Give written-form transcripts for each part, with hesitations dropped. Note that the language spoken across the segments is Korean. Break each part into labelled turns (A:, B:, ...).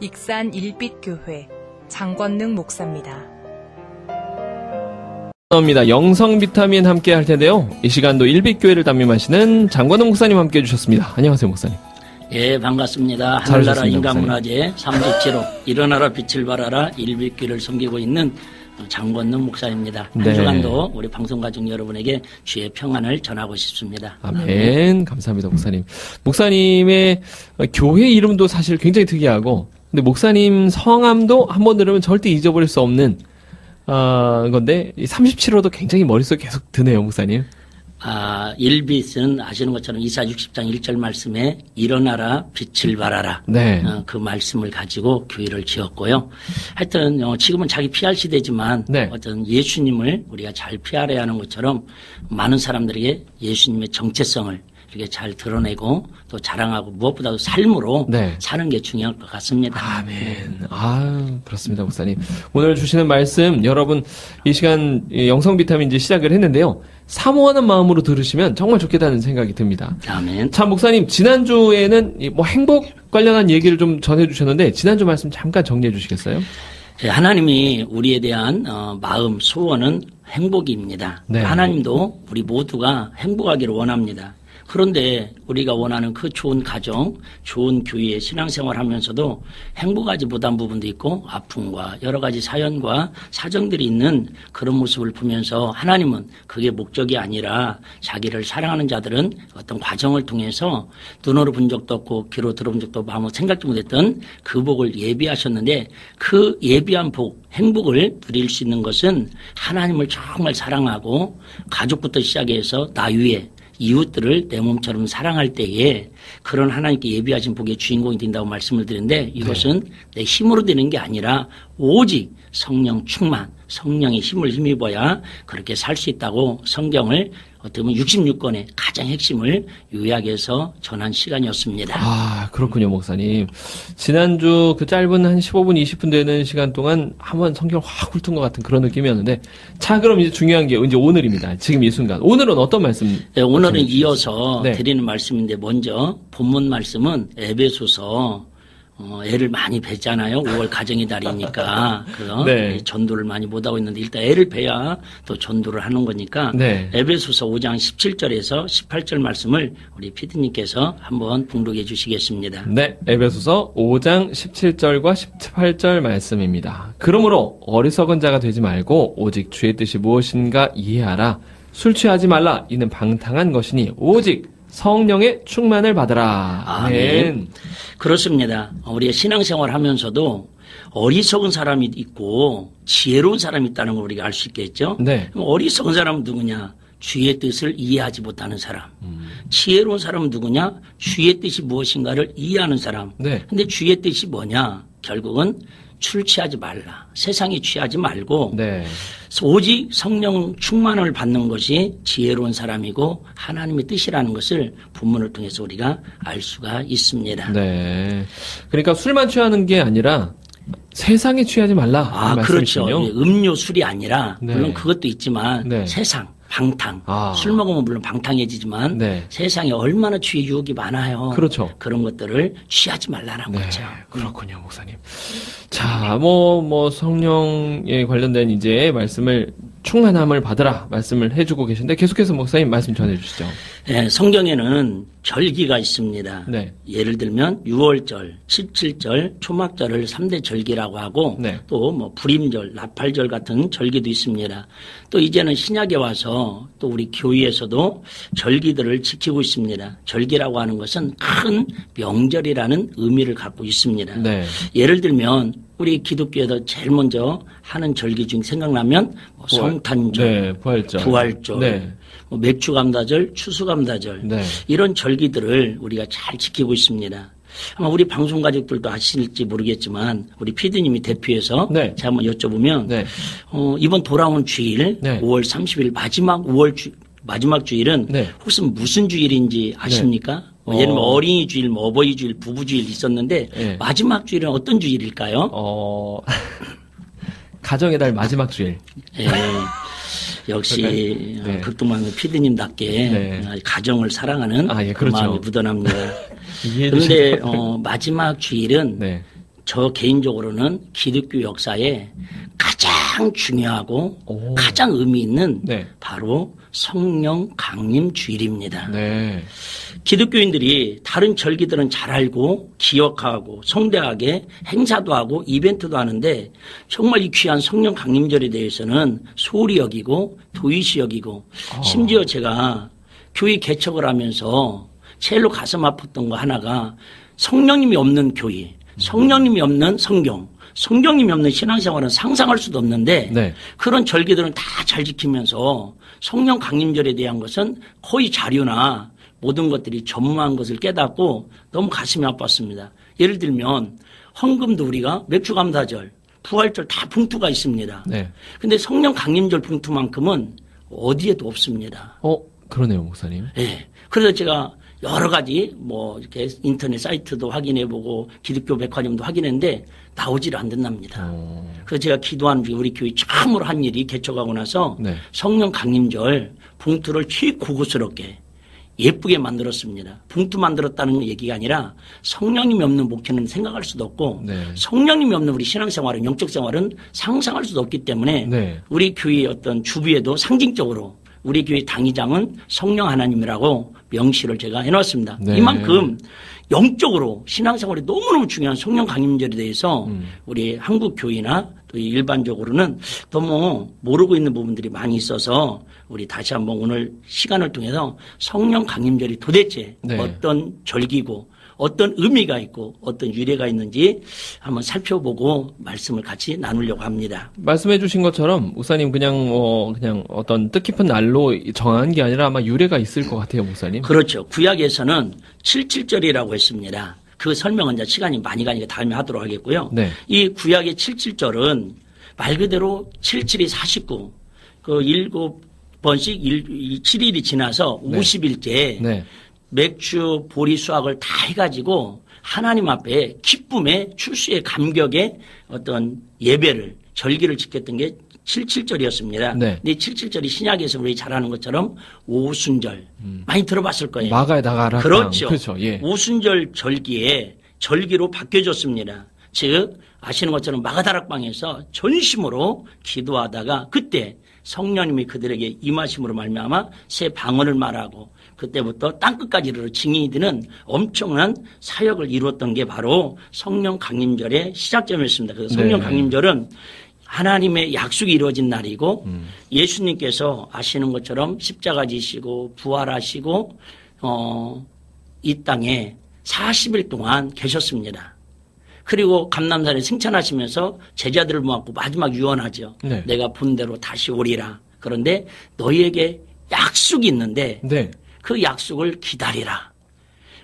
A: 익산 일빛교회 장권능 목사입니다.
B: 입니다. 영성 비타민 함께 할 텐데요. 이 시간도 일빛교회를 담임하시는 장권능 목사님 함께 해주셨습니다. 안녕하세요, 목사님.
C: 예, 반갑습니다. 하늘나라 인간문화재 3주치로 일어나라 빛을 발하라 일빛교회를 섬기고 있는 장권능 목사입니다. 한 주간도 우리 방송가족 여러분에게 주의 평안을 전하고 싶습니다.
B: 아멘. 감사합니다, 목사님. 목사님의 교회 이름도 사실 굉장히 특이하고, 근데 목사님 성함도 한번 들으면 절대 잊어버릴 수 없는 건데 37호도 굉장히 머릿속에 계속 드네요, 목사님.
C: 일빛은 아시는 것처럼 이사 60장 1절 말씀에 일어나라 빛을 발하라.
B: 네.
C: 그 말씀을 가지고 교회를 지었고요. 하여튼 지금은 자기 PR 시대지만
B: 네.
C: 어떤 예수님을 우리가 잘 PR해야 하는 것처럼 많은 사람들에게 예수님의 정체성을 이렇게 잘 드러내고 또 자랑하고 무엇보다도 삶으로 사는 게 중요할 것 같습니다.
B: 아멘. 그렇습니다, 목사님. 오늘 주시는 말씀 여러분 이 시간 영성 비타민 이제 시작을 했는데요. 사모하는 마음으로 들으시면 정말 좋겠다는 생각이 듭니다.
C: 아멘.
B: 참 목사님 지난주에는 뭐 행복 관련한 얘기를 좀 전해주셨는데 지난주 말씀 잠깐 정리해 주시겠어요?
C: 네, 하나님이 우리에 대한 마음 소원은 행복입니다.
B: 네.
C: 하나님도 우리 모두가 행복하기를 원합니다. 그런데 우리가 원하는 그 좋은 가정, 좋은 교회, 신앙생활 하면서도 행복하지 못한 부분도 있고 아픔과 여러 가지 사연과 사정들이 있는 그런 모습을 보면서 하나님은 그게 목적이 아니라 자기를 사랑하는 자들은 어떤 과정을 통해서 눈으로 본 적도 없고 귀로 들어본 적도 없고 아무 생각도 못했던 그 복을 예비하셨는데 그 예비한 복, 행복을 누릴 수 있는 것은 하나님을 정말 사랑하고 가족부터 시작해서 나 위에 이웃들을 내 몸처럼 사랑할 때에 그런 하나님께 예비하신 복의 주인공이 된다고 말씀을 드렸는데 이것은 내 힘으로 되는 게 아니라 오직 성령 충만, 성령의 힘을 힘입어야 그렇게 살 수 있다고 성경을 어떻게 보면 66권의 가장 핵심을 요약해서 전한 시간이었습니다.
B: 그렇군요, 목사님. 지난주 그 짧은 한 15분, 20분 되는 시간 동안 한번 성경을 확 훑은 것 같은 그런 느낌이었는데 자, 그럼 이제 중요한 게 이제 오늘입니다. 지금 이 순간. 오늘은 어떤 말씀?
C: 네, 오늘은 이어서 드리는 말씀인데 먼저 본문 말씀은 에베소서 애를 많이 뵀잖아요. 5월 가정의 달이니까. 전도를 많이 못하고 있는데 일단 애를 뵈야 또 전도를 하는 거니까. 에베소서 5장 17절에서 18절 말씀을 우리 피디님께서 한번 봉독해 주시겠습니다.
B: 네. 에베소서 5장 17절과 18절 말씀입니다. 그러므로 어리석은 자가 되지 말고 오직 주의 뜻이 무엇인가 이해하라. 술 취하지 말라. 이는 방탕한 것이니 오직 성령의 충만을 받으라.
C: 아멘. 그렇습니다. 우리가 신앙생활 하면서도 어리석은 사람이 있고 지혜로운 사람이 있다는 걸 우리가 알 수 있겠죠. 그럼 어리석은 사람은 누구냐? 주의 뜻을 이해하지 못하는 사람. 지혜로운 사람은 누구냐? 주의 뜻이 무엇인가를 이해하는 사람. 근데 주의 뜻이 뭐냐? 결국은 술 취하지 말라. 세상에 취하지 말고 오직 성령 충만을 받는 것이 지혜로운 사람이고 하나님의 뜻이라는 것을 본문을 통해서 우리가 알 수가 있습니다.
B: 그러니까 술만 취하는 게 아니라 세상에 취하지 말라.
C: 그렇죠. 음료 술이 아니라 물론 그것도 있지만 세상. 방탕. 술 먹으면 물론 방탕해지지만 세상에 얼마나 취의 유혹이 많아요.
B: 그렇죠.
C: 그런 것들을 취하지 말라는 거죠.
B: 그렇군요, 목사님. 자, 성령에 관련된 이제 말씀을 충만함을 받으라 말씀을 해주고 계신데 계속해서 목사님 말씀 전해주시죠.
C: 네, 성경에는 절기가 있습니다. 예를 들면 6월절, 17절, 초막절을 3대 절기라고 하고 또 불임절, 나팔절 같은 절기도 있습니다. 또 이제는 신약에 와서 또 우리 교회에서도 절기들을 지키고 있습니다. 절기라고 하는 것은 큰 명절이라는 의미를 갖고 있습니다. 예를 들면 우리 기독교에서 제일 먼저 하는 절기 중 생각나면 성탄절, 부활절, 맥주감다절, 추수감다절 이런 절기들을 우리가 잘 지키고 있습니다. 아마 우리 방송 가족들도 아실지 모르겠지만 우리 PD님이 대표해서 제가 한번 여쭤보면 이번 돌아온 주일 5월 30일 마지막 주일은 혹시 무슨 주일인지 아십니까? 예를 들면 어린이 주일, 어버이 주일, 부부 주일 있었는데 마지막 주일은 어떤 주일일까요?
B: 가정의 달 마지막 주일.
C: 역시 극동방 PD님답게 가정을 사랑하는 그 마음이 묻어납니다. 그런데 마지막 주일은 저 개인적으로는 기독교 역사에 가장 중요하고 가장 의미 있는
B: 네.
C: 바로 성령 강림 주일입니다.
B: 네.
C: 기독교인들이 다른 절기들은 잘 알고 기억하고 성대하게 행사도 하고 이벤트도 하는데 정말 이 귀한 성령 강림절에 대해서는 소홀히 여기고 도의시 여기고 심지어 제가 교회 개척을 하면서 제일로 가슴 아팠던 거 하나가 성령님이 없는 교회, 성령님이 없는 성경, 성령님이 없는 신앙생활은 상상할 수도 없는데
B: 네.
C: 그런 절기들은 다 잘 지키면서 성령 강림절에 대한 것은 거의 자료나 모든 것들이 전무한 것을 깨닫고 너무 가슴이 아팠습니다. 예를 들면 헌금도 우리가 맥주감사절, 부활절 다 봉투가 있습니다.
B: 네.
C: 근데 성령 강림절 봉투만큼은 어디에도 없습니다.
B: 그러네요, 목사님.
C: 네. 그래서 제가 여러 가지 뭐 이렇게 인터넷 사이트도 확인해보고 기독교 백화점도 확인했는데 나오지를 않는답니다. 그래서 제가 기도하는 중에 우리 교회 처음으로 한 일이 개척하고 나서
B: 네.
C: 성령 강림절 봉투를 최고급스럽게 예쁘게 만들었습니다. 봉투 만들었다는 얘기가 아니라 성령님이 없는 목회는 생각할 수도 없고
B: 네.
C: 성령님이 없는 우리 신앙생활은 영적 생활은 상상할 수도 없기 때문에
B: 네.
C: 우리 교회의 어떤 주비에도 상징적으로 우리 교회 당의장은 성령 하나님이라고 명시를 제가 해놨습니다.
B: 네.
C: 이만큼 영적으로 신앙생활이 너무너무 중요한 성령 강림절에 대해서 우리 한국 교회나 또 일반적으로는 너무 모르고 있는 부분들이 많이 있어서 우리 다시 한번 오늘 시간을 통해서 성령 강림절이 도대체
B: 네.
C: 어떤 절기고 어떤 의미가 있고 어떤 유래가 있는지 한번 살펴보고 말씀을 같이 나누려고 합니다.
B: 말씀해 주신 것처럼 목사님 그냥 어떤 뜻깊은 날로 정한 게 아니라 아마 유래가 있을 것 같아요, 목사님.
C: 그렇죠. 구약에서는 77절이라고 했습니다. 그 설명은 이제 시간이 많이 가니까 다음에 하도록 하겠고요.
B: 네.
C: 이 구약의 77절은 말 그대로 77이 49, 그 7번씩 7일이 지나서
B: 네.
C: 50일째
B: 네.
C: 맥주, 보리, 수확을 다 해가지고 하나님 앞에 기쁨의 출수의 감격의 어떤 예배를 절기를 지켰던 게 77절이었습니다.
B: 네.
C: 근데 77절이 신약에서 우리 잘 아는 것처럼 오순절 많이 들어봤을 거예요.
B: 마가에 나가라.
C: 그렇죠.
B: 그렇죠. 예.
C: 오순절 절기에 절기로 바뀌어졌습니다. 즉 아시는 것처럼 마가다락방에서 전심으로 기도하다가 그때 성령님이 그들에게 임하심으로 말미암아 새 방언을 말하고 그때부터 땅끝까지 이르러 증인이 되는 엄청난 사역을 이루었던 게 바로 성령 강림절의 시작점이었습니다. 그래서 성령
B: 네.
C: 강림절은 하나님의 약속이 이루어진 날이고 예수님께서 아시는 것처럼 십자가 지시고 부활하시고 이 땅에 40일 동안 계셨습니다. 그리고 감람산에 승천하시면서 제자들을 모았고 마지막 유언하죠.
B: 네.
C: 내가 본 대로 다시 오리라. 그런데 너희에게 약속이 있는데
B: 네.
C: 그 약속을 기다리라.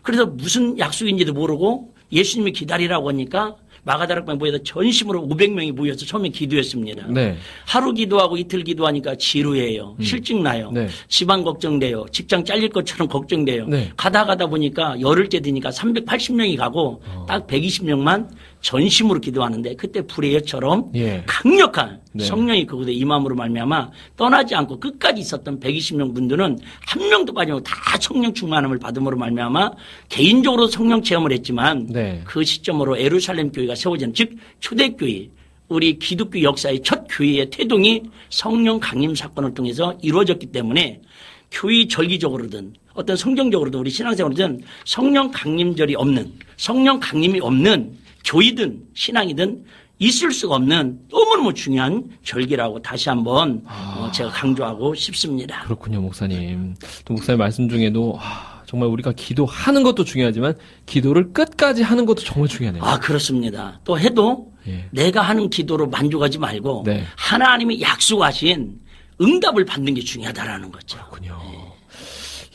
C: 그래서 무슨 약속인지도 모르고 예수님이 기다리라고 하니까 마가다락방에 모여서 전심으로 500명이 모여서 처음에 기도했습니다.
B: 네.
C: 하루 기도하고 이틀 기도하니까 지루해요. 실증 나요.
B: 네.
C: 집안 걱정돼요. 직장 잘릴 것처럼 걱정돼요.
B: 네.
C: 가다 보니까 열흘째 되니까 380명이 가고 딱 120명만 전심으로 기도하는데 그때 불의 여처럼
B: 예.
C: 강력한
B: 네.
C: 성령이 그곳에 임함으로 말미암아 떠나지 않고 끝까지 있었던 120명 분들은 한 명도 빠짐없이 다 성령 충만함을 받음으로 말미암아 개인적으로 성령 체험을 했지만
B: 네.
C: 그 시점으로 예루살렘 교회가 세워진 즉 초대교회 우리 기독교 역사의 첫 교회의 태동이 성령 강림 사건을 통해서 이루어졌기 때문에 교회 절기적으로든 어떤 성경적으로든 우리 신앙생활이든 성령 강림절이 없는 성령 강림이 없는 교회든 신앙이든 있을 수가 없는 너무너무 중요한 절기라고 다시 한번 제가 강조하고 싶습니다.
B: 그렇군요, 목사님. 또 목사님 말씀 중에도 정말 우리가 기도하는 것도 중요하지만 기도를 끝까지 하는 것도 정말 중요하네요.
C: 그렇습니다. 또 해도
B: 예.
C: 내가 하는 기도로 만족하지 말고
B: 네.
C: 하나님이 약속하신 응답을 받는 게 중요하다라는 거죠.
B: 그렇군요.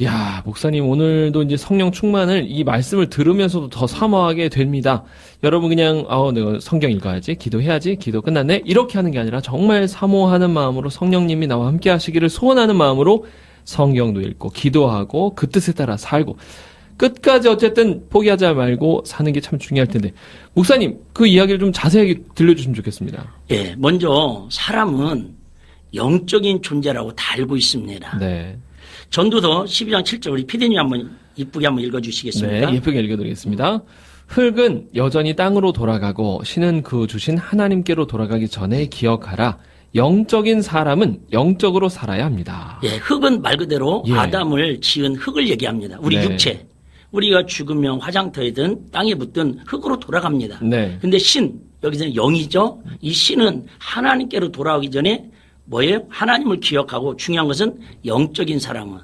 B: 야, 목사님 오늘도 이제 성령 충만을 이 말씀을 들으면서도 더 사모하게 됩니다. 여러분 그냥 내가 성경 읽어야지, 기도해야지, 기도 끝났네 이렇게 하는 게 아니라 정말 사모하는 마음으로 성령님이 나와 함께 하시기를 소원하는 마음으로 성경도 읽고 기도하고 그 뜻에 따라 살고 끝까지 어쨌든 포기하지 말고 사는 게 참 중요할 텐데 목사님 그 이야기를 좀 자세하게 들려주시면 좋겠습니다.
C: 예, 먼저 사람은 영적인 존재라고 다 알고 있습니다.
B: 네.
C: 전도서 12장 7절 우리 피디님 한번 이쁘게 한번 읽어주시겠습니까?
B: 네, 예쁘게 읽어드리겠습니다. 흙은 여전히 땅으로 돌아가고 신은 그 주신 하나님께로 돌아가기 전에 기억하라. 영적인 사람은 영적으로 살아야 합니다.
C: 예, 흙은 말 그대로
B: 예.
C: 아담을 지은 흙을 얘기합니다. 우리
B: 네.
C: 육체. 우리가 죽으면 화장터에든 땅에 묻든 흙으로 돌아갑니다.
B: 네.
C: 근데 신, 여기서는 영이죠. 이 신은 하나님께로 돌아오기 전에 뭐예요? 하나님을 기억하고 중요한 것은 영적인 사람은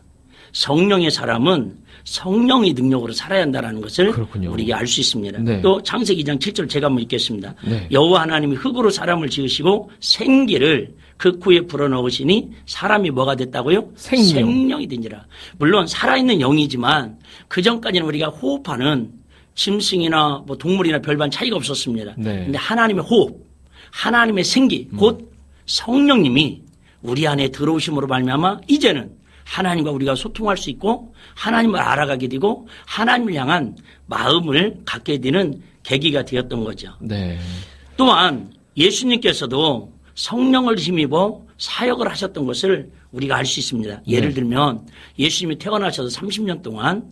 C: 성령의 사람은 성령의 능력으로 살아야 한다는 것을
B: 그렇군요.
C: 우리가 알 수 있습니다.
B: 네.
C: 또 창세기 2장 7절 제가 한번 읽겠습니다.
B: 네.
C: 여호와 하나님이 흙으로 사람을 지으시고 생기를 그 코에 불어넣으시니 사람이 뭐가 됐다고요? 생명이 된지라. 물론 살아있는 영이지만 그전까지는 우리가 호흡하는 짐승이나 뭐 동물이나 별반 차이가 없었습니다.
B: 네.
C: 근데 하나님의 호흡, 하나님의 생기, 곧 성령님이 우리 안에 들어오심으로 말미암아 이제는 하나님과 우리가 소통할 수 있고 하나님을 알아가게 되고 하나님을 향한 마음을 갖게 되는 계기가 되었던 거죠.
B: 네.
C: 또한 예수님께서도 성령을 힘입어 사역을 하셨던 것을 우리가 알 수 있습니다. 예를
B: 네.
C: 들면 예수님이 태어나셔서 30년 동안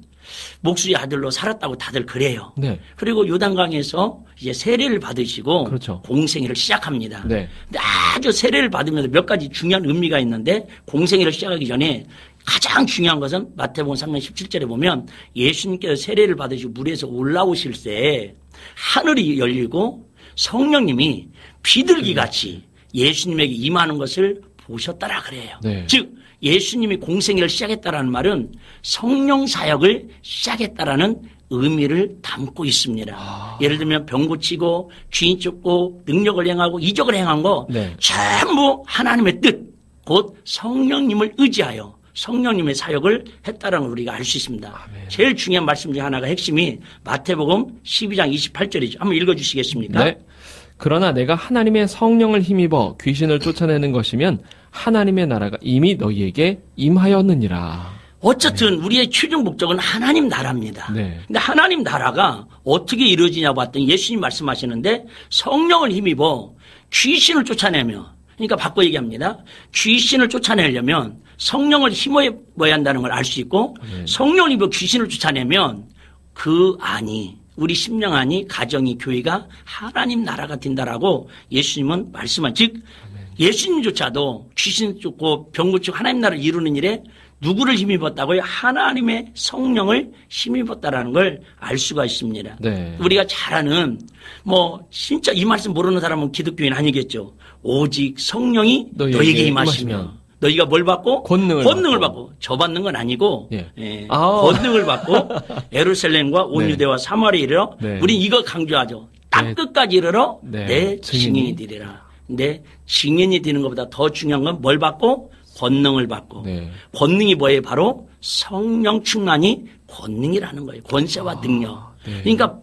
C: 목수의 아들로 살았다고 다들 그래요.
B: 네.
C: 그리고 요단강에서 이제 세례를 받으시고
B: 그렇죠.
C: 공생애를 시작합니다.
B: 네.
C: 근데 아주 세례를 받으면서 몇 가지 중요한 의미가 있는데 공생애를 시작하기 전에 가장 중요한 것은 마태복음 3장 17절에 보면 예수님께서 세례를 받으시고 물에서 올라오실 때 하늘이 열리고 성령님이 비둘기같이 예수님에게 임하는 것을 보셨다라 그래요.
B: 네.
C: 즉 예수님이 공생애를 시작했다라는 말은 성령 사역을 시작했다라는 의미를 담고 있습니다. 예를 들면 병 고치고 귀인 쫓고 능력을 행하고 이적을 행한 거
B: 네.
C: 전부 하나님의 뜻, 곧 성령님을 의지하여 성령님의 사역을 했다라는 걸 우리가 알 수 있습니다.
B: 아멘.
C: 제일 중요한 말씀 중 하나가 핵심이 마태복음 12장 28절이죠. 한번 읽어주시겠습니까?
B: 네. 그러나 내가 하나님의 성령을 힘입어 귀신을 쫓아내는 것이면 하나님의 나라가 이미 너희에게 임하였느니라.
C: 어쨌든 우리의 최종 목적은 하나님 나라입니다.
B: 네.
C: 근데 하나님 나라가 어떻게 이루어지냐고 봤더니 예수님 말씀하시는데 성령을 힘입어 귀신을 쫓아내며, 그러니까 바꿔 얘기합니다. 귀신을 쫓아내려면 성령을 힘입어야 한다는 걸 알 수 있고 성령을 힘입어 귀신을 쫓아내면 그 안이 우리 심령 안이 가정이 교회가 하나님 나라가 된다라고 예수님은 말씀한 즉 예수님조차도 귀신 쫓고 병 고치고 하나님 나라를 이루는 일에 누구를 힘입었다고요? 하나님의 성령을 힘입었다라는 걸 알 수가 있습니다.
B: 네.
C: 우리가 잘 아는 뭐 진짜 이 말씀 모르는 사람은 기독교인 아니겠죠. 오직 성령이 너에게 임하시면 너희가 뭘 받고? 권능을 받고. 저 받는 건 아니고 예. 권능을 받고 예루살렘과 온
B: 네.
C: 유대와 사마리아에 이르러
B: 네.
C: 우린 이거 강조하죠. 땅 끝까지 이르러
B: 네.
C: 내 증인이 되리라. 근데 증인이 되는 것보다 더 중요한 건 뭘 받고? 권능을 받고.
B: 네.
C: 권능이 뭐예요? 바로 성령 충만이 권능이라는 거예요. 권세와 능력.
B: 네.
C: 그러니까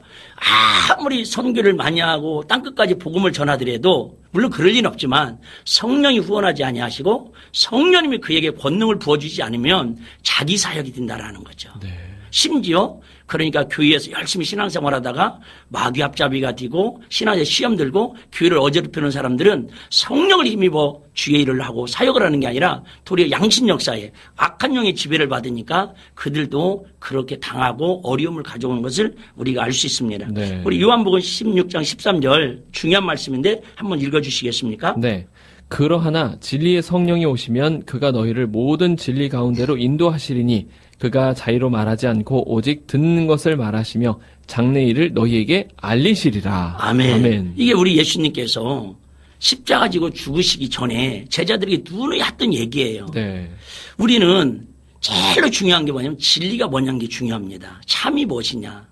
C: 아무리 선교를 많이 하고 땅끝까지 복음을 전하더라도 물론 그럴 리는 없지만 성령이 후원하지 아니하시고 성령님이 그에게 권능을 부어주지 않으면 자기 사역이 된다라는 거죠.
B: 네.
C: 심지어 그러니까 교회에서 열심히 신앙생활하다가 마귀 앞잡이가 되고 신앙에 시험 들고 교회를 어지럽히는 사람들은 성령을 힘입어 주의 일을 하고 사역을 하는 게 아니라 도리어 양심 역사에 악한 영의 지배를 받으니까 그들도 그렇게 당하고 어려움을 가져오는 것을 우리가 알 수 있습니다.
B: 네.
C: 우리 요한복음 16장 13절 중요한 말씀인데 한번 읽어주시겠습니까?
B: 네. 그러하나 진리의 성령이 오시면 그가 너희를 모든 진리 가운데로 인도하시리니 그가 자의로 말하지 않고 오직 듣는 것을 말하시며 장래 일을 너희에게 알리시리라.
C: 아멘.
B: 아멘.
C: 이게 우리 예수님께서 십자가 지고 죽으시기 전에 제자들에게 누누이 했던 얘기예요.
B: 네.
C: 우리는 제일 중요한 게 뭐냐면 진리가 뭐냐는 게 중요합니다. 참이 무엇이냐.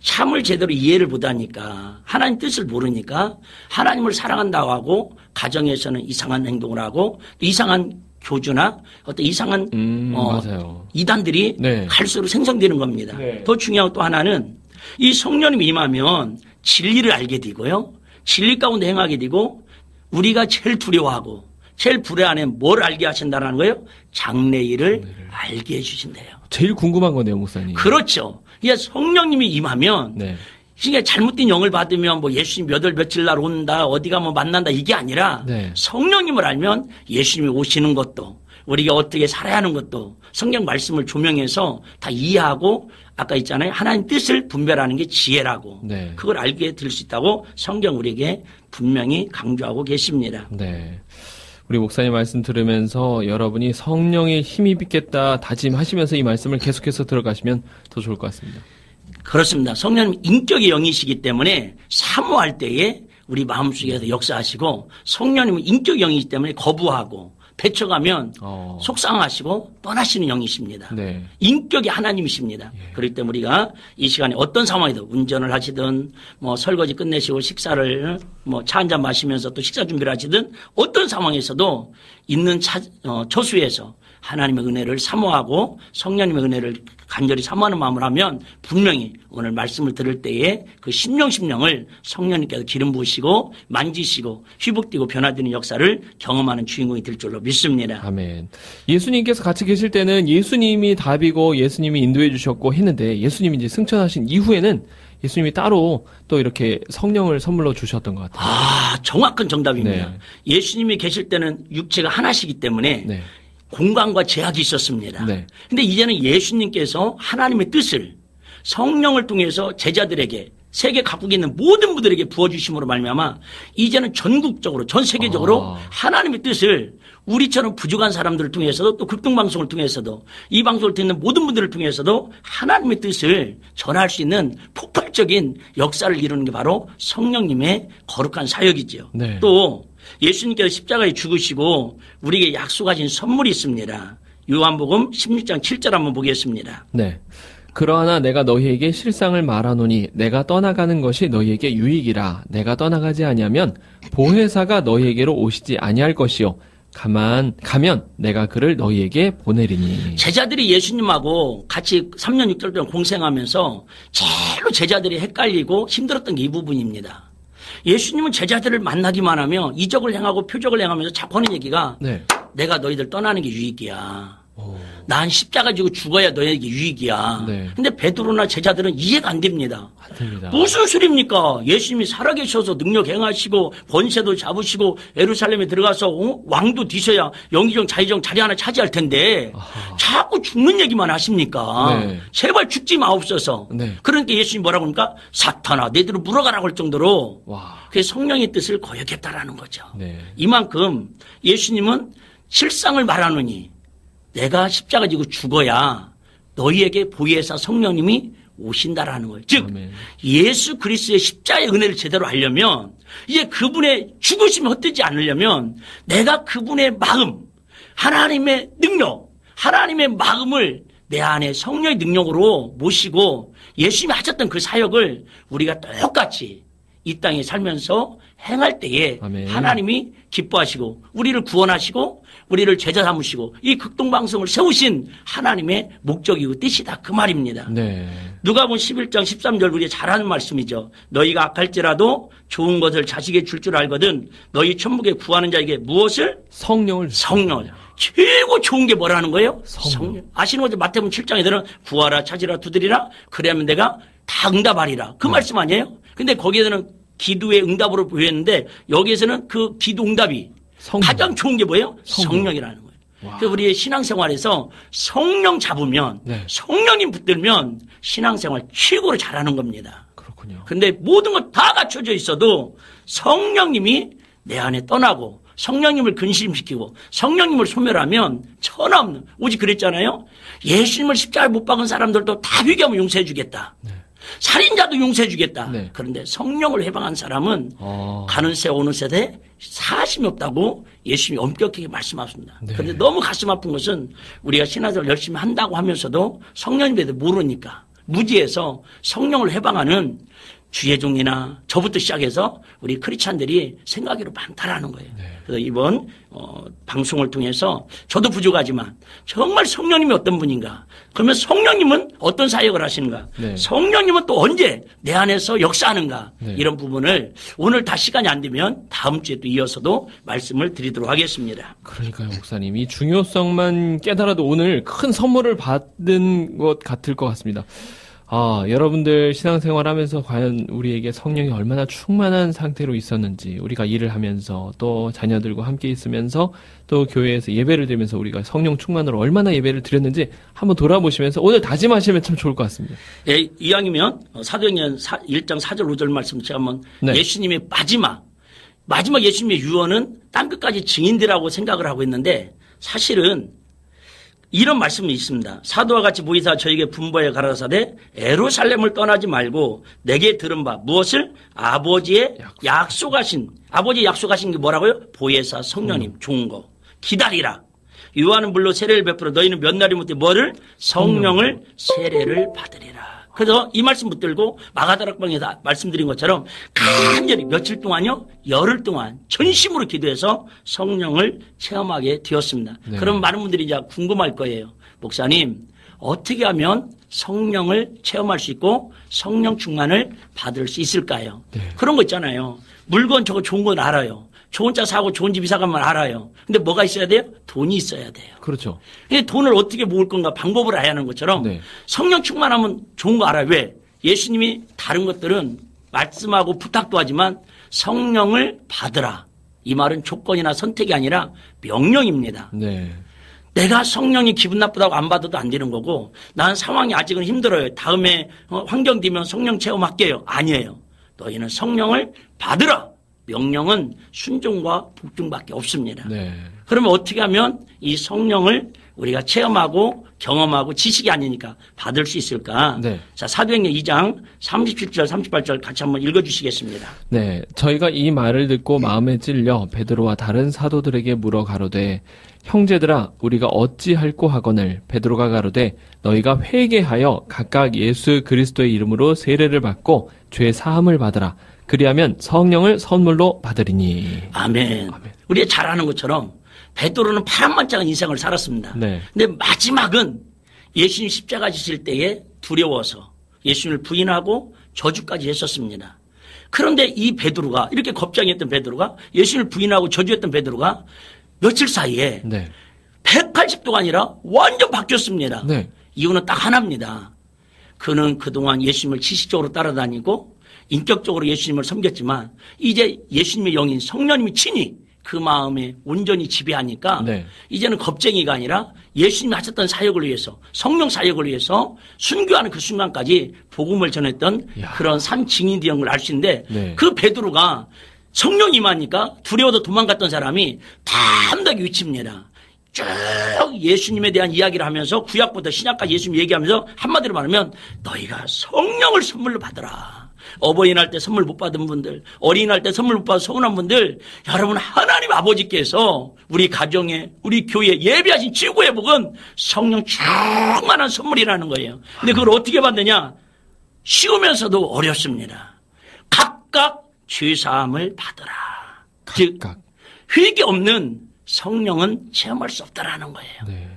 C: 참을 제대로 이해를 못하니까 하나님 뜻을 모르니까 하나님을 사랑한다고 하고 가정에서는 이상한 행동을 하고 이상한 교주나 어떤 이상한
B: 맞아요.
C: 이단들이
B: 네.
C: 갈수록 생성되는 겁니다.
B: 네.
C: 더 중요한 또 하나는 이 성령님이 임하면 진리를 알게 되고요. 진리 가운데 행하게 되고 우리가 제일 두려워하고 제일 불안해 뭘 알게 하신다는 거예요? 장래일을 알게 해주신대요.
B: 제일 궁금한 거네요, 목사님.
C: 그렇죠. 이게 성령님이 임하면
B: 네.
C: 이게 잘못된 영을 받으면 뭐 예수님 몇 월 며칠 날 온다 어디 가면 만난다 이게 아니라
B: 네.
C: 성령님을 알면 예수님이 오시는 것도 우리가 어떻게 살아야 하는 것도 성경 말씀을 조명해서 다 이해하고 아까 있잖아요. 하나님 뜻을 분별하는 게 지혜라고.
B: 네.
C: 그걸 알게 될 수 있다고 성경 우리에게 분명히 강조하고 계십니다.
B: 네. 우리 목사님 말씀 들으면서 여러분이 성령의 힘이 빚겠다 다짐하시면서 이 말씀을 계속해서 들어가시면 더 좋을 것 같습니다.
C: 그렇습니다. 성령님 인격의 영이시기 때문에 사모할 때에 우리 마음속에서 역사하시고 성령님은 인격의 영이기 때문에 거부하고 배쳐가면 속상하시고 떠나시는 영이십니다.
B: 네.
C: 인격이 하나님이십니다. 예. 그렇기 때문에 우리가 이 시간에 어떤 상황이든 운전을 하시든 뭐 설거지 끝내시고 식사를 뭐 차 한잔 마시면서 또 식사 준비를 하시든 어떤 상황에서도 있는 처수에서 하나님의 은혜를 사모하고 성령님의 은혜를 간절히 사모하는 마음을 하면 분명히 오늘 말씀을 들을 때에 그 심령을 성령님께서 기름 부으시고 만지시고 휘복되고 변화되는 역사를 경험하는 주인공이 될 줄로 믿습니다.
B: 아멘. 예수님께서 같이 계실 때는 예수님이 답이고 예수님이 인도해 주셨고 했는데 예수님이 이제 승천하신 이후에는 예수님이 따로 또 이렇게 성령을 선물로 주셨던 것 같아요.
C: 아, 정확한 정답입니다.
B: 네.
C: 예수님이 계실 때는 육체가 하나시기 때문에
B: 네.
C: 공간과 제약이 있었습니다.
B: 네.
C: 근데 이제는 예수님께서 하나님의 뜻을 성령을 통해서 제자들에게 세계 각국에 있는 모든 분들에게 부어주심으로 말미암아 이제는 전국적으로 전 세계적으로 하나님의 뜻을 우리처럼 부족한 사람들을 통해서도 또 극동방송을 통해서도 이 방송을 듣는 모든 분들을 통해서도 하나님의 뜻을 전할 수 있는 폭발적인 역사를 이루는 게 바로 성령님의 거룩한 사역이지요.
B: 네.
C: 또 예수님께서 십자가에 죽으시고 우리에게 약속하신 선물이 있습니다. 요한복음 16장 7절 한번 보겠습니다.
B: 네. 그러나 내가 너희에게 실상을 말하노니 내가 떠나가는 것이 너희에게 유익이라. 내가 떠나가지 아니하면 보혜사가 너희에게로 오시지 아니할 것이요. 가면 내가 그를 너희에게 보내리니.
C: 제자들이 예수님하고 같이 3년 6개월 동안 공생하면서 제일로 제자들이 헷갈리고 힘들었던 게 이 부분입니다. 예수님은 제자들을 만나기만 하면 이적을 행하고 표적을 행하면서 자꾸 하는 얘기가
B: 네.
C: 내가 너희들 떠나는 게 유익이야. 난 십자가 지고 죽어야 너희에게 유익이야.
B: 네.
C: 근데 베드로나 제자들은 이해가 안 됩니다.
B: 안 됩니다.
C: 무슨 소리입니까? 예수님이 살아계셔서 능력 행하시고 권세도 잡으시고 예루살렘에 들어가서 왕도 뒤셔야 영의정 자의정 자리 하나 차지할 텐데 자꾸 죽는 얘기만 하십니까?
B: 네.
C: 제발 죽지 마옵소서.
B: 네.
C: 그러니까 예수님이 뭐라고 합니까? 사탄아 너희들을 물어가라고 할 정도로
B: 와.
C: 그게 성령의 뜻을 거역했다라는 거죠.
B: 네.
C: 이만큼 예수님은 실상을 말하노니 내가 십자가 지고 죽어야 너희에게 보혜사 성령님이 오신다라는 거예요. 즉
B: 아멘.
C: 예수 그리스도의 십자가의 은혜를 제대로 알려면 이제 그분의 죽으심이 헛되지 않으려면 내가 그분의 마음, 하나님의 능력, 하나님의 마음을 내 안에 성령의 능력으로 모시고 예수님이 하셨던 그 사역을 우리가 똑같이 이 땅에 살면서 행할 때에
B: 아멘.
C: 하나님이 기뻐하시고 우리를 구원하시고 우리를 제자 삼으시고 이 극동방송을 세우신 하나님의 목적이고 뜻이다 그 말입니다.
B: 네.
C: 누가복음 11장 13절 우리가 잘 아는 말씀이죠. 너희가 악할지라도 좋은 것을 자식에게 줄 줄 알거든 너희 천국에 구하는 자에게 무엇을? 성령을. 최고 좋은 게 뭐라는 거예요? 성령. 아시는 거죠? 마태복음 7장에들은 구하라 찾으라 두드리라 그래야면 내가 다 응답하리라. 그 말씀 아니에요? 근데 거기에는 기도의 응답으로 보였는데 여기에서는 그 기도 응답이 가장 좋은 게 뭐예요? 성령이라는 거예요. 그래서 우리의 신앙생활에서 성령 잡으면 성령님 붙들면 신앙생활 최고로 잘하는 겁니다.
B: 그렇군요.
C: 그런데 모든 것 다 갖춰져 있어도 성령님이 내 안에 떠나고 성령님을 근심시키고 성령님을 소멸하면 천하없는 오직 그랬잖아요. 예수님을 십자가에 못 박은 사람들도 다 회개하면 용서해 주겠다. 네. 살인자도 용서해 주겠다. 네. 그런데 성령을 해방한 사람은 가는 새 오는 세대 사심이 없다고 예수님이 엄격하게 말씀하십니다. 네. 그런데 너무 가슴 아픈 것은 우리가 신앙생활 열심히 한다고 하면서도 성령님에 대해 모르니까 무지해서 성령을 해방하는 주예종이나 저부터 시작해서 우리 크리스찬들이 생각으로 많다라는 거예요. 네. 그래서 이번 방송을 통해서 저도 부족하지만 정말 성령님이 어떤 분인가? 그러면 성령님은 어떤 사역을 하시는가? 네. 성령님은 또 언제 내 안에서 역사하는가? 네. 이런 부분을 오늘 다 시간이 안 되면 다음 주에 또 이어서도 말씀을 드리도록 하겠습니다.
B: 그러니까요, 목사님. 이 중요성만 깨달아도 오늘 큰 선물을 받은 것 같을 것 같습니다. 여러분들 신앙생활 하면서 과연 우리에게 성령이 얼마나 충만한 상태로 있었는지, 우리가 일을 하면서 또 자녀들과 함께 있으면서 또 교회에서 예배를 드리면서 우리가 성령 충만으로 얼마나 예배를 드렸는지 한번 돌아보시면서 오늘 다짐하시면 참 좋을 것 같습니다.
C: 예, 이왕이면 사도행전 1장 4절 5절 말씀 제가 한번 네. 예수님의 마지막 예수님의 유언은 땅끝까지 증인되라고 생각을 하고 있는데 사실은 이런 말씀이 있습니다. 사도와 같이 모이사 저에게 분부하여 가라사대 예루살렘을 떠나지 말고 내게 들은 바 무엇을 아버지의 약속하신 게 뭐라고요? 보혜사 성령님 좋은 거 기다리라. 요한은 물론 세례를 베풀어 너희는 몇 날이 못해 뭐를? 성령을 세례를 받으리라. 그래서 이 말씀 붙들고 마가다락방에서 말씀드린 것처럼 간절히 며칠 동안요, 열흘 동안 전심으로 기도해서 성령을 체험하게 되었습니다. 네. 그럼 많은 분들이 이제 궁금할 거예요. 목사님, 어떻게 하면 성령을 체험할 수 있고 성령 충만을 받을 수 있을까요? 네. 그런 거 있잖아요. 물건 저거 좋은 건 알아요. 좋은 차 사고 좋은 집 이사 가면 알아요. 근데 뭐가 있어야 돼요? 돈이 있어야 돼요.
B: 그렇죠.
C: 돈을 어떻게 모을 건가 방법을 알아야 하는 것처럼 네. 성령 충만하면 좋은 거 알아요. 왜? 예수님이 다른 것들은 말씀하고 부탁도 하지만 성령을 받으라. 이 말은 조건이나 선택이 아니라 명령입니다. 네. 내가 성령이 기분 나쁘다고 안 받아도 안 되는 거고 난 상황이 아직은 힘들어요. 다음에 환경 되면 성령 체험할게요. 아니에요. 너희는 성령을 받으라. 명령은 순종과 복종밖에 없습니다. 네. 그러면 어떻게 하면 이 성령을 우리가 체험하고 경험하고 지식이 아니니까 받을 수 있을까? 네. 자, 사도행전 2장 37절 38절 같이 한번 읽어주시겠습니다.
B: 네, 저희가 이 말을 듣고 마음에 찔려 베드로와 다른 사도들에게 물어 가로되 형제들아 우리가 어찌할꼬 하거늘 베드로가 가로되 너희가 회개하여 각각 예수 그리스도의 이름으로 세례를 받고 죄 사함을 받으라. 그리하면 성령을 선물로 받으리니.
C: 아멘. 아멘. 우리가 잘 아는 것처럼 베드로는 파란만장한 인생을 살았습니다. 네. 근데 마지막은 예수님 십자가 지실 때에 두려워서 예수님을 부인하고 저주까지 했었습니다. 그런데 이 베드로가 이렇게 겁장했던 베드로가 예수님을 부인하고 저주했던 베드로가 며칠 사이에 네. 180도가 아니라 완전 바뀌었습니다. 네. 이유는 딱 하나입니다. 그는 그동안 예수님을 지식적으로 따라다니고 인격적으로 예수님을 섬겼지만 이제 예수님의 영인 성령님이 친히 그 마음에 온전히 지배하니까 네. 이제는 겁쟁이가 아니라 예수님이 하셨던 사역을 위해서 성령 사역을 위해서 순교하는 그 순간까지 복음을 전했던 야. 그런 산 증인이 된 걸 알 수 있는데 네. 그 베드로가 성령이 임하니까 두려워서 도망갔던 사람이 담대하게 외칩니다. 쭉 예수님에 대한 이야기를 하면서 구약부터 신약까지 예수님 얘기하면서 한마디로 말하면 너희가 성령을 선물로 받으라. 어버이날 때 선물 못 받은 분들, 어린이날 때 선물 못 받은 서운한 분들, 여러분 하나님 아버지께서 우리 가정에, 우리 교회에 예비하신 최고의 복은 성령 충만한 선물이라는 거예요. 근데 그걸 어떻게 받느냐? 쉬우면서도 어렵습니다. 각각 죄사함을 받으라. 즉 회개 없는 성령은 체험할 수 없다라는 거예요. 네.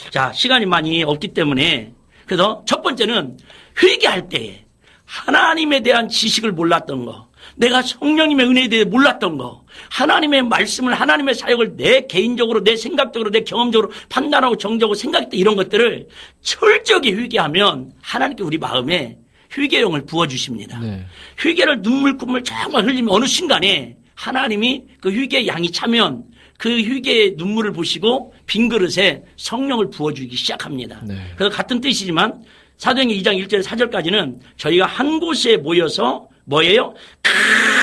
C: 자, 시간이 많이 없기 때문에 그래서 첫 번째는 회개할 때에 하나님에 대한 지식을 몰랐던 거, 내가 성령님의 은혜에 대해 몰랐던 거, 하나님의 말씀을, 하나님의 사역을 내 개인적으로, 내 생각적으로, 내 경험적으로 판단하고 정적으로 생각했던 이런 것들을 철저하게 회개하면 하나님께 우리 마음에 회개용을 부어주십니다. 네. 회개를 눈물 정말 흘리면 어느 순간에 하나님이 그 회개의 양이 차면 그 회개의 눈물을 보시고 빈 그릇에 성령을 부어주기 시작합니다. 네. 그래서 같은 뜻이지만 사도행전 2장 1절 4절까지는 저희가 한 곳에 모여서 뭐예요?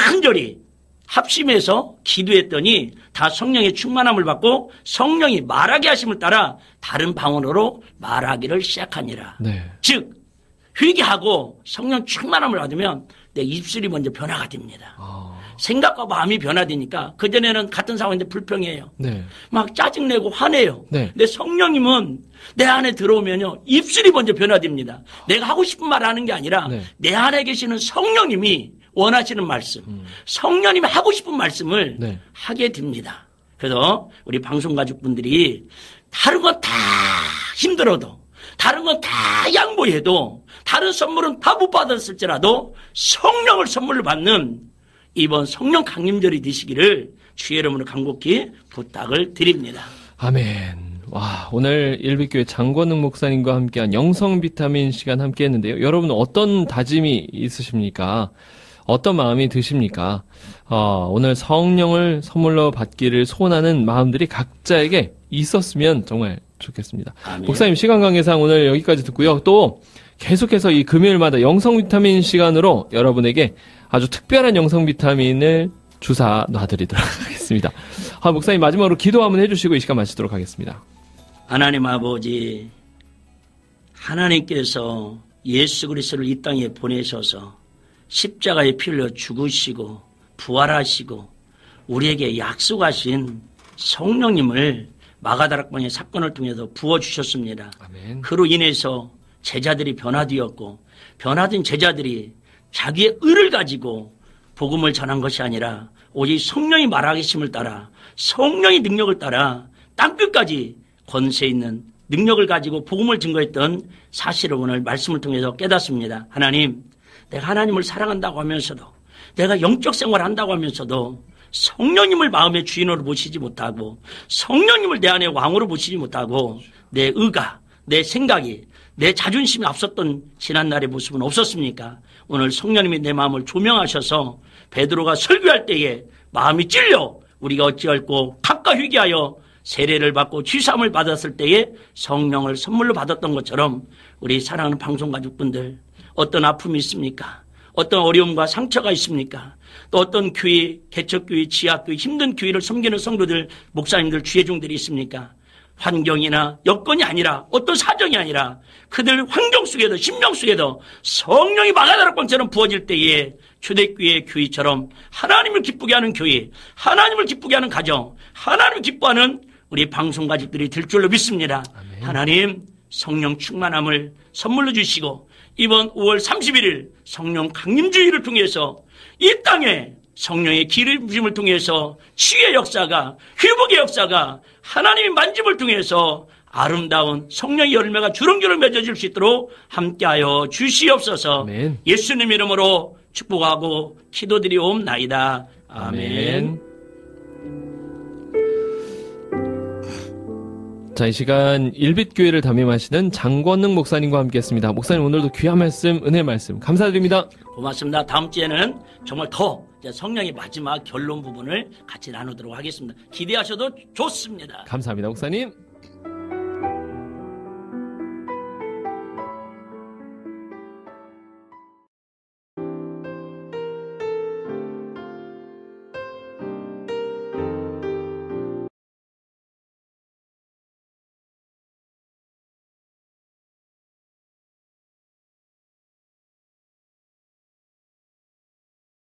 C: 간절히 합심해서 기도했더니 다 성령의 충만함을 받고 성령이 말하게 하심을 따라 다른 방언으로 말하기를 시작하니라. 네. 즉 회개하고 성령 충만함을 받으면 내 입술이 먼저 변화가 됩니다. 생각과 마음이 변화되니까 그전에는 같은 상황인데 불평해요. 네. 막 짜증내고 화내요. 네. 근데 성령님은 내 안에 들어오면요 입술이 먼저 변화됩니다. 내가 하고 싶은 말 하는 게 아니라 네. 내 안에 계시는 성령님이 원하시는 말씀, 성령님이 하고 싶은 말씀을 네. 하게 됩니다. 그래서 우리 방송 가족분들이 다른 건 다 힘들어도 다른 건 다 양보해도 다른 선물은 다 못 받았을지라도 성령을 선물로 받는 이번 성령 강림절이 되시기를 주의 이름으로 간곡히 부탁을 드립니다.
B: 아멘. 와, 오늘 일빛교회 장권능 목사님과 함께한 영성 비타민 시간 함께 했는데요. 여러분 어떤 다짐이 있으십니까? 어떤 마음이 드십니까? 오늘 성령을 선물로 받기를 소원하는 마음들이 각자에게 있었으면 정말 좋겠습니다. 아멘. 목사님 시간 관계상 오늘 여기까지 듣고요. 또 계속해서 이 금요일마다 영성 비타민 시간으로 여러분에게 아주 특별한 영성 비타민을 주사 놔드리도록 하겠습니다. 목사님 마지막으로 기도 한번 해주시고 이 시간 마치도록 하겠습니다.
C: 하나님 아버지, 하나님께서 예수 그리스도를 이 땅에 보내셔서 십자가에 피 흘려 죽으시고 부활하시고 우리에게 약속하신 성령님을 마가다락방의 사건을 통해서 부어주셨습니다. 아멘. 그로 인해서 제자들이 변화되었고 변화된 제자들이 자기의 의를 가지고 복음을 전한 것이 아니라 오직 성령이 말하심을 따라 성령의 능력을 따라 땅끝까지 권세 있는 능력을 가지고 복음을 증거했던 사실을 오늘 말씀을 통해서 깨닫습니다. 하나님, 내가 하나님을 사랑한다고 하면서도 내가 영적 생활을 한다고 하면서도 성령님을 마음의 주인으로 모시지 못하고 성령님을 내 안에 왕으로 모시지 못하고 내 의가, 내 생각이, 내 자존심이 앞섰던 지난날의 모습은 없었습니까? 오늘 성령님이 내 마음을 조명하셔서 베드로가 설교할 때에 마음이 찔려 우리가 어찌할꼬 각각 회개하여 세례를 받고 취사함을 받았을 때에 성령을 선물로 받았던 것처럼 우리 사랑하는 방송가족분들 어떤 아픔이 있습니까? 어떤 어려움과 상처가 있습니까? 또 어떤 교회, 개척교회, 지하교회, 힘든 교회를 섬기는 성도들, 목사님들, 주회종들이 있습니까? 환경이나 여건이 아니라 어떤 사정이 아니라 그들 환경 속에도 심령 속에도 성령이 마가다락방처럼 부어질 때에 초대교회 교회처럼 하나님을 기쁘게 하는 교회, 하나님을 기쁘게 하는 가정, 하나님을 기뻐하는 우리 방송가족들이 될 줄로 믿습니다. 아멘. 하나님 성령 충만함을 선물로 주시고 이번 5월 31일 성령 강림주의를 통해서 이 땅에 성령의 기름부심을 통해서 치유의 역사가, 회복의 역사가 하나님의 만짐을 통해서 아름다운 성령의 열매가 주렁주렁 맺어질 수 있도록 함께하여 주시옵소서. 아멘. 예수님 이름으로 축복하고 기도드리옵나이다. 아멘.
B: 자, 이 시간 일빛교회를 담임하시는 장권능 목사님과 함께했습니다. 목사님 오늘도 귀한 말씀, 은혜 말씀 감사드립니다.
C: 고맙습니다. 다음 주에는 정말 더 성령의 마지막 결론 부분을 같이 나누도록 하겠습니다. 기대하셔도 좋습니다.
B: 감사합니다, 목사님.